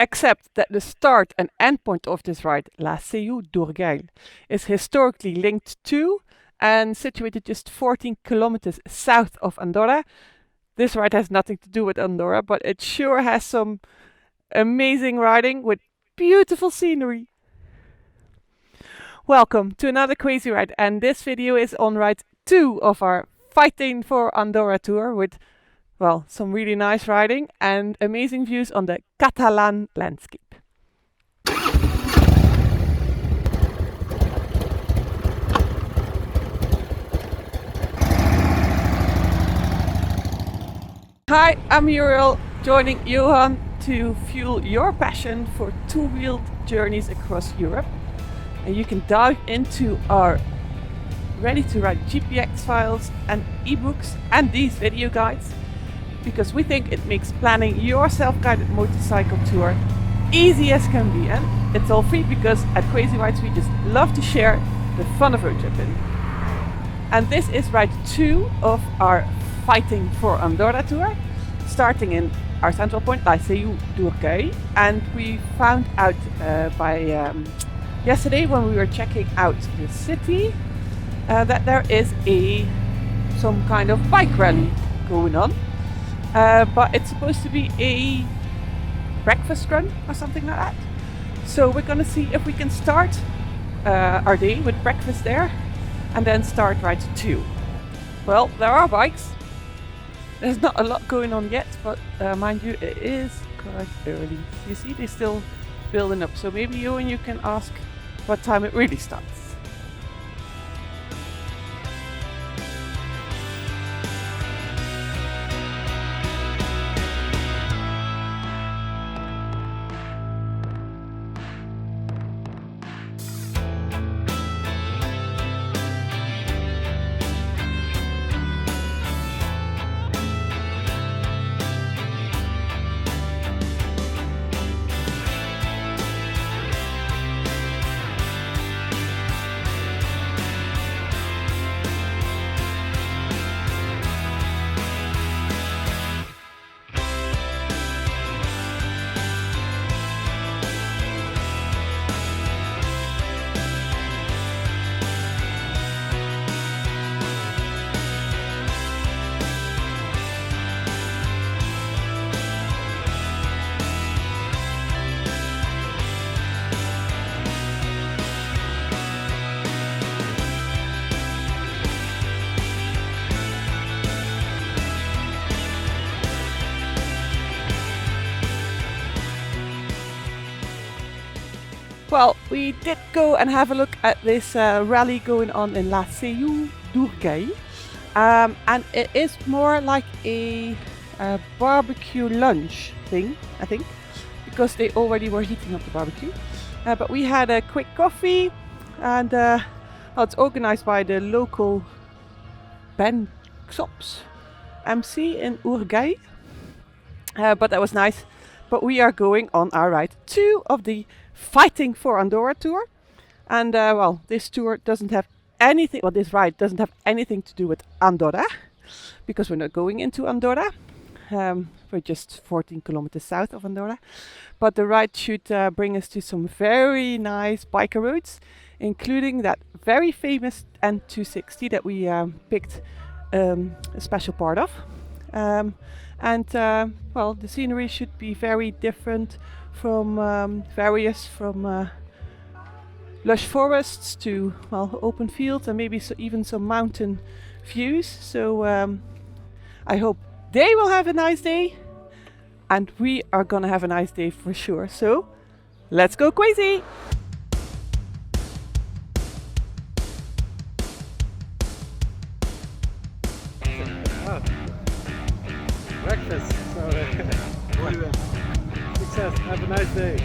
except that the start and end point of this ride, La Seu d'Urgell, is historically linked to and situated just 14 kilometers south of Andorra. This ride has nothing to do with Andorra, but it sure has some amazing riding with beautiful scenery. Welcome to another Quazy ride, and this video is on ride 2 of our Fighting for Andorra tour with, well, some really nice riding and amazing views on the Catalan landscape. Hi, I'm Muriel, joining Johan to fuel your passion for two-wheeled journeys across Europe. And you can dive into our ready-to-ride GPX files and ebooks and these video guides, because we think it makes planning your self-guided motorcycle tour easy as can be, and it's all free because at Quazy Rides we just love to share the fun of road tripping. And this is ride 2 of our Fighting for Andorra tour, starting in our central point, La Seu d'Urgell, and we found out yesterday when we were checking out the city that there is some kind of bike rally going on, but it's supposed to be a breakfast run or something like that. So we're gonna see if we can start our day with breakfast there and then start ride 2. Well, there are bikes. There's not a lot going on yet, but mind you, it is quite early. You see, they're still building up, so maybe you can ask what time it really starts. Well, we did go and have a look at this rally going on in La Seu d'Urgell, and it is more like a barbecue lunch thing, I think, because they already were heating up the barbecue. But we had a quick coffee, and it's organized by the local Ben Xops MC in Urgell, but that was nice. But we are going on our ride 2 of the Fighting for Andorra tour, and this tour doesn't have anything, this ride doesn't have anything to do with Andorra, because we're not going into Andorra. We're just 14 kilometers south of Andorra, but the ride should bring us to some very nice biker roads, including that very famous N260 that we picked a special part of. The scenery should be very different from lush forests to open fields and maybe even some mountain views. So I hope they will have a nice day, and we are gonna have a nice day for sure. So let's go Quazy! Breakfast. Success. Have a nice day.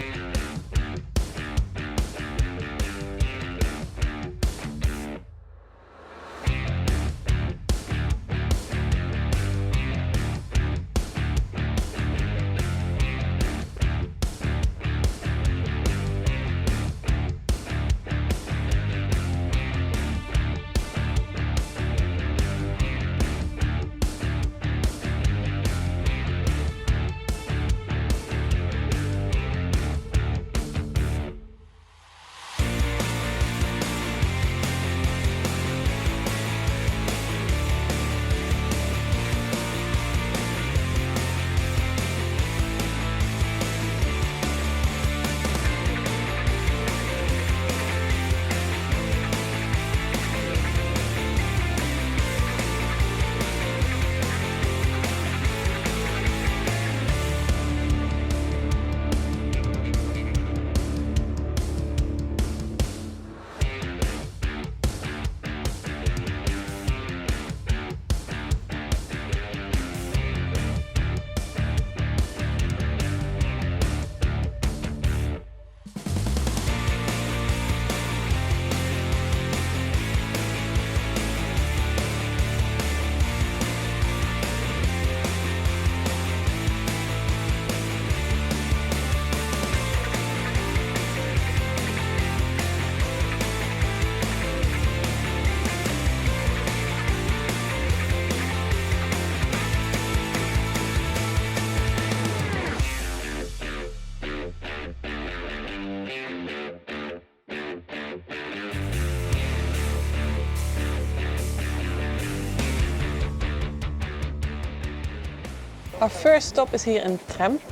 Our first stop is here in Tremp,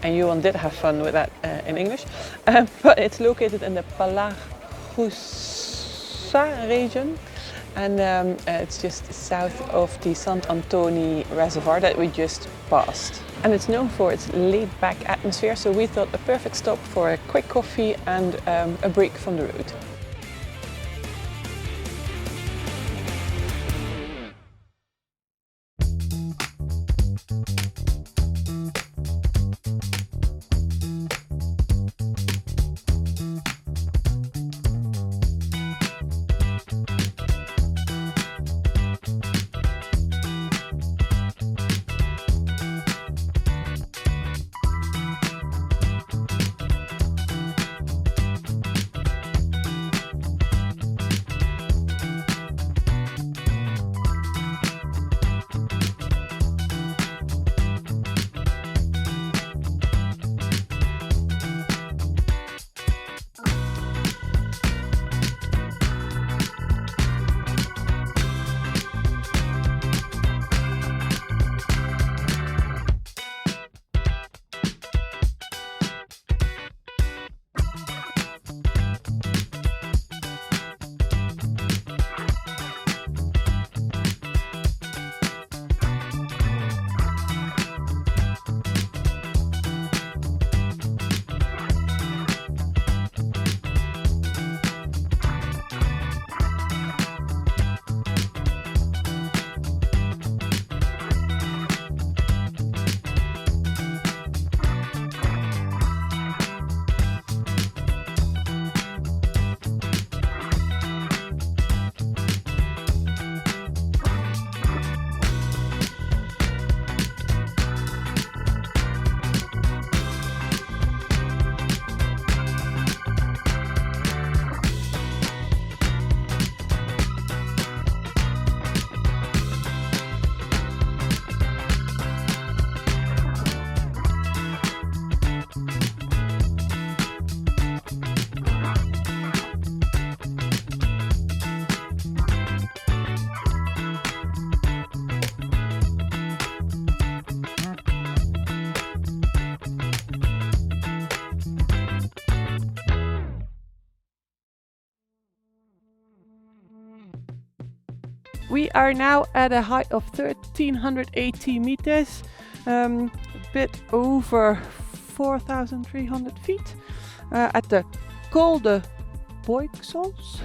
and Johan did have fun with that in English, but it's located in the Palagusa region, and it's just south of the Sant Antoni reservoir that we just passed. And it's known for its laid-back atmosphere, so we thought a perfect stop for a quick coffee and a break from the road. We are now at a height of 1380 meters, a bit over 4,300 feet, at the Col de Bóixols.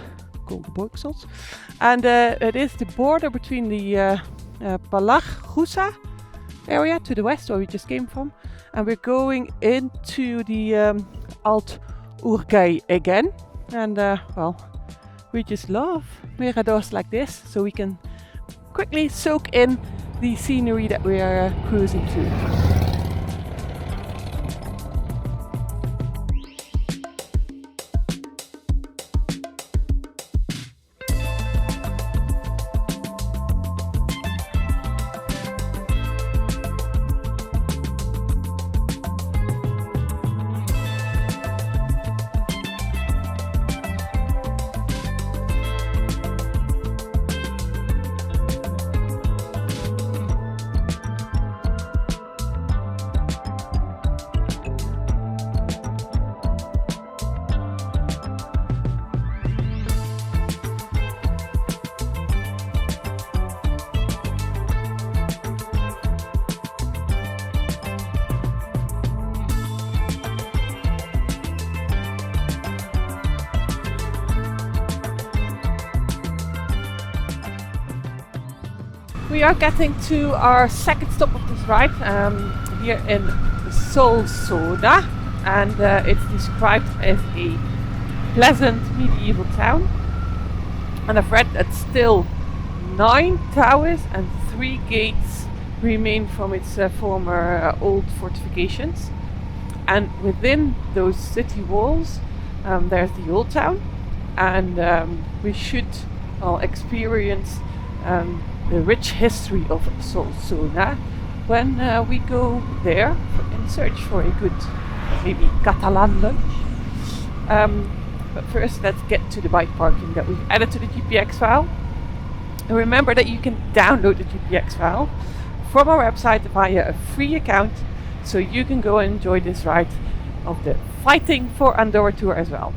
And it is the border between the Palagusa area to the west, where we just came from, and we're going into the Alt Urgell again. And well, we just love miradors like this, so we can quickly soak in the scenery that we are cruising through. We are getting to our second stop of this ride, here in Solsona, and it's described as a pleasant medieval town. And I've read that still 9 towers and 3 gates remain from its former old fortifications. And within those city walls, there's the old town, and we should experience the rich history of Solsona when we go there in search for a good, maybe Catalan lunch. But first, let's get to the bike parking that we've added to the GPX file. And remember that you can download the GPX file from our website via a free account, so you can go and enjoy this ride of the Fighting for Andorra tour as well.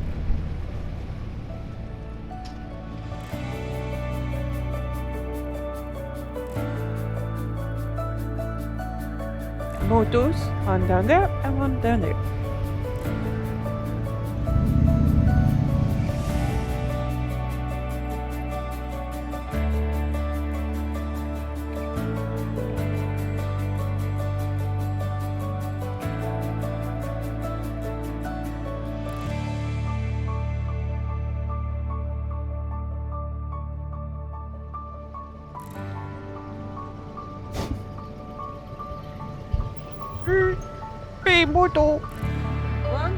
Motos, one down there and one down there. Be mortal. 1,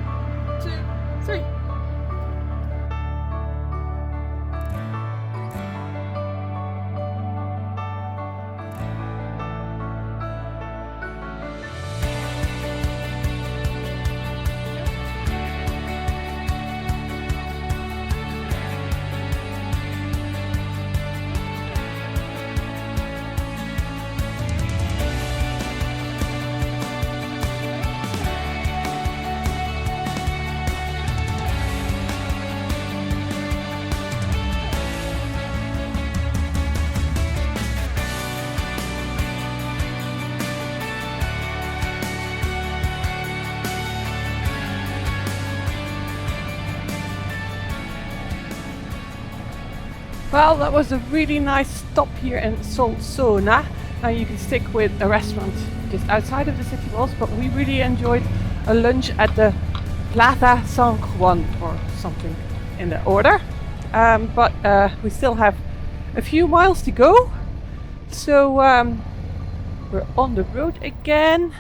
2, 3. Well, that was a really nice stop here in Solsona. Now you can stick with a restaurant just outside of the city walls, but we really enjoyed a lunch at the Plaza San Juan or something in the order. But we still have a few miles to go, so we're on the road again,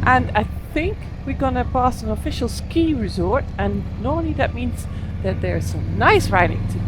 and I think we're gonna pass an official ski resort, and normally that means that there's some nice riding to do.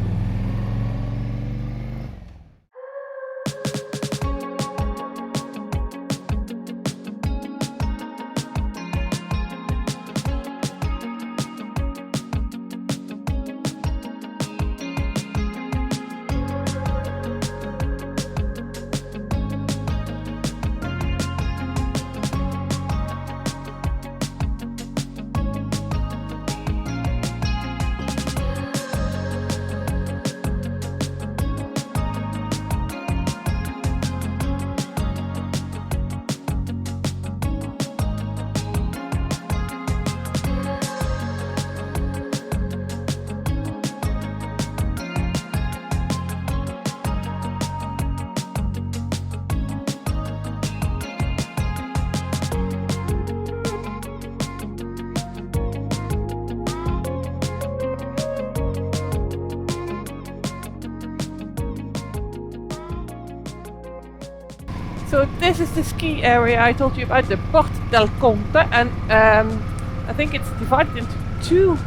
So this is the ski area I told you about, the Port del Comte, and I think it's divided into two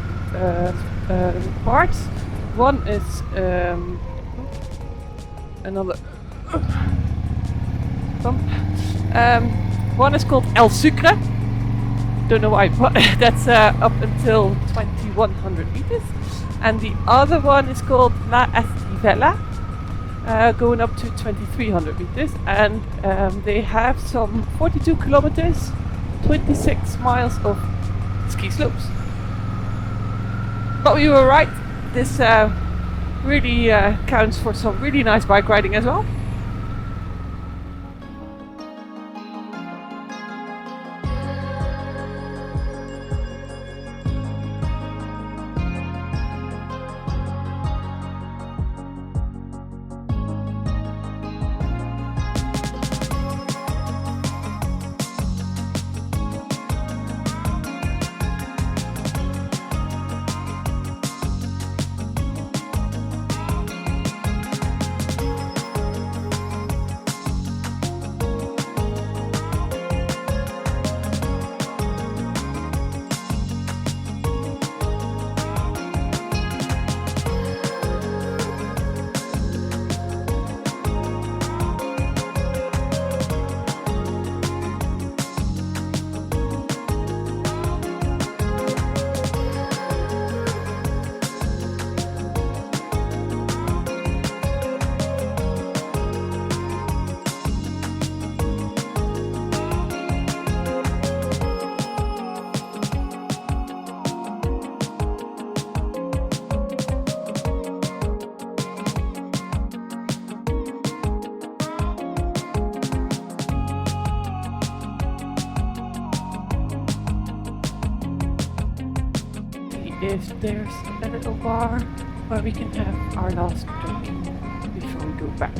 parts. One is another bump. One is called El Sucre. Don't know why, but that's up until 2100 meters, and the other one is called La Estivella, going up to 2300 meters, and they have some 42 kilometers, 26 miles of ski slopes. But we were right, this really counts for some really nice bike riding as well. if there's a little bar where we can have our last drink before we go back.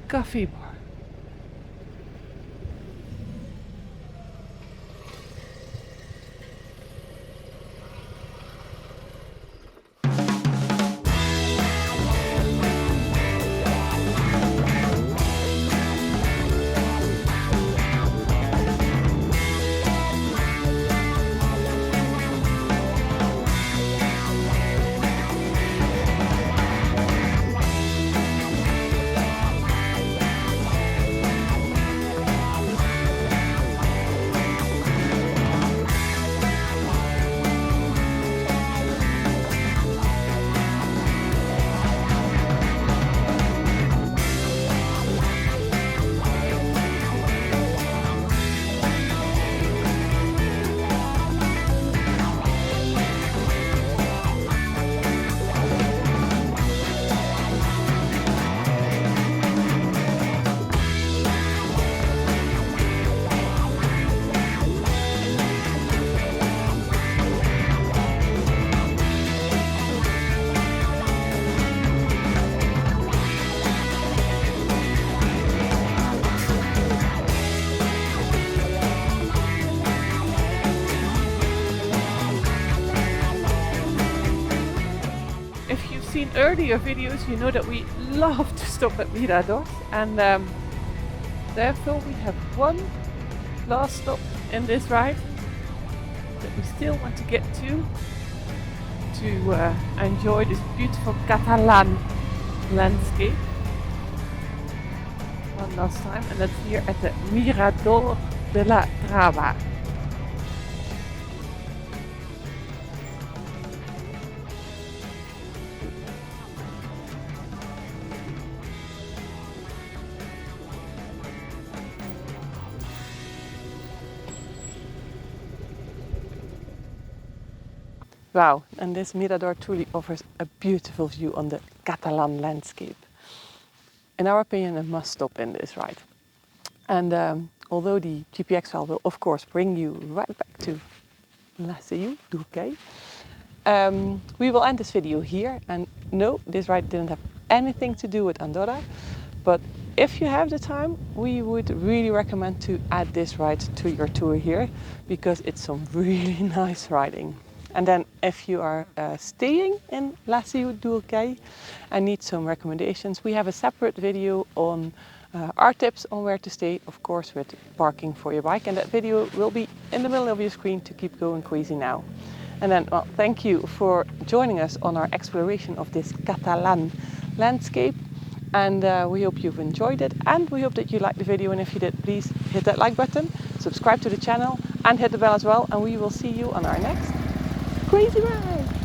Coffee bar. Seen earlier videos, you know that we love to stop at Mirador, and therefore we have one last stop in this ride that we still want to get to enjoy this beautiful Catalan landscape one last time, and that's here at the Mirador de la Trava. Wow, and this Mirador truly offers a beautiful view on the Catalan landscape. In our opinion, a must stop in this ride. And although the GPX file will of course bring you right back to La Seu d'Urquell, we will end this video here. And no, this ride didn't have anything to do with Andorra, but if you have the time, we would really recommend to add this ride to your tour here, because it's some really nice riding. And then if you are staying in La Seu d'Urquell and need some recommendations, we have a separate video on our tips on where to stay, of course with parking for your bike, and that video will be in the middle of your screen to keep going crazy now. And then, well, thank you for joining us on our exploration of this Catalan landscape, and we hope you've enjoyed it, and we hope that you liked the video, and if you did, please hit that like button, subscribe to the channel and hit the bell as well, and we will see you on our next crazy ride!